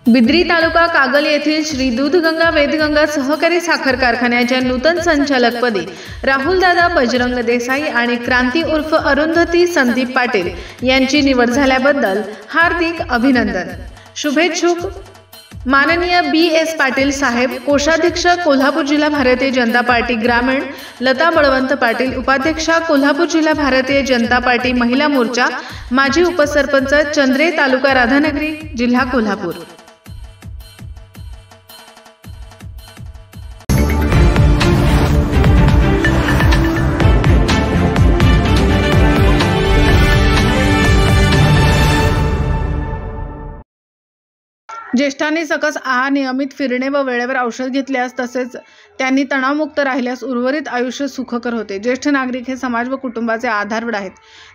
बिद्री तालुका कागल येथील श्री दूधगंगा वेदगंगा सहकारी साखर कारखान्याच्या नूतन संचालकपदी राहुलदादा बजरंग देसाई आणि क्रांती उर्फ अरुंधती संदीप पाटील यांची निवड झाल्याबद्दल हार्दिक अभिनंदन। शुभेच्छुक माननीय BS पाटील साहेब, कोषाध्यक्ष कोल्हापूर जिल्हा भारतीय जनता पार्टी ग्रामीण लता बळवंत पाटील, उपाध्यक्षा कोल्हापूर जिल्हा भारतीय जनता पार्टी महिला मोर्चा, माजी उपसरपंच चंद्रे, तालुका राधानगरी, जिल्हा कोल्हापूर। ज्येष्ठांनी सकस आहार, नियमित फिरणे व वेळेवर औषध घेतल्यास तसेच त्यांनी तणावमुक्त राहिल्यास उर्वरित आयुष्य सुखकर होते। ज्येष्ठ नागरिक हे समाज व कुटुंबाचे आधारवड आहेत।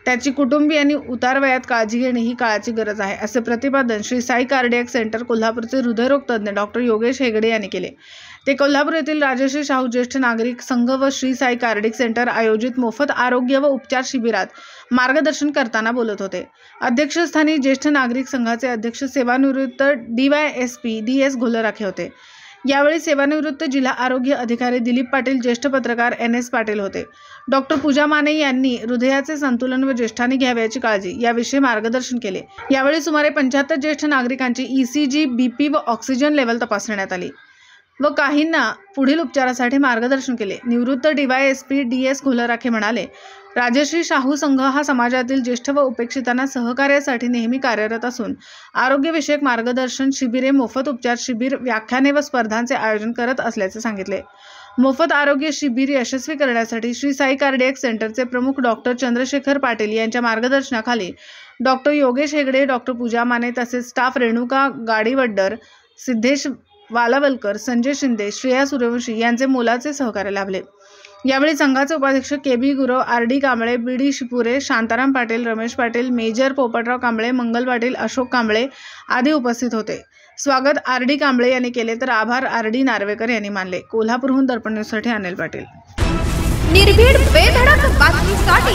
त्याची कुटुंबियांनी उतार वयात काळजी घेणे ही काळाची गरज आहे, असे प्रतिपादन श्री साई कार्डियक सेंटर कोल्हापूरचे हृदयरोग तज्ञ डॉक्टर योगेश हेगडे यांनी केले। ते कोल्हापूर येथील राजश्री शाहू ज्येष्ठ नागरिक संघ व श्री साई कार्डियक सेंटर आयोजित मोफत आरोग्य व उपचार शिबिरात मार्गदर्शन करताना बोलत होते। अध्यक्षस्थानी ज्येष्ठ नागरिक संघाचे अध्यक्ष सेवानिवृत्त DYSP DS घोलराखे होते। यावेळी सेवानिवृत्त जिल्हा आरोग्य अधिकारी दिलीप पाटील, ज्येष्ठ पत्रकार NS पाटील होते। डॉक्टर पूजा माने यांनी हृदयाचे संतुलन व ज्येष्ठांनी घ्यावयाची काळजी याविषयी मार्गदर्शन केले। यावेळी सुमारे 75 ज्येष्ठ नागरिकांची ECG, BP व ऑक्सिजन लेवल तपासण्यात आली व काहींना पुढील उपचारासाठी मार्गदर्शन केले। निवृत्त DYSP DS घोलराखे म्हणाले, राजश्री शाहू संघ हा समाजातील ज्येष्ठ व उपेक्षितांना सहकार्यासाठी नेहमी कार्यरत असून आरोग्यविषयक मार्गदर्शन शिबिरे, मोफत उपचार शिबिर, व्याख्याने व स्पर्धांचे आयोजन करत असल्याचे सांगितले। मोफत आरोग्य शिबिर यशस्वी करण्यासाठी श्री साई कार्डियक सेंटरचे प्रमुख डॉक्टर चंद्रशेखर पाटील यांच्या मार्गदर्शनाखाली डॉक्टर योगेश हेगडे, डॉक्टर पूजा माने तसेच स्टाफ रेणुका गाडीवड्डर, सिद्धेश वालावलकर, संजय शिंदे, श्रेया सूर्यवंशी यांचे मोलाचे सहकार्य लाभले। यावेळी संघाचे उपाध्यक्ष KB Gurav, RD Kamble, BD Shipure, Shantaram Patil, Ramesh Patil, major Popatrao Kamble, Mangal Patil, Ashok Kamble आदी उपस्थित होते। स्वागत RD कांबळे यांनी केले तर आभार RD नार्वेकर यांनी मानले। कोल्हापूरहून दर्पण न्यूजसाठी अनिल पाटील। निर्भीड बेधडक बातमीसाठी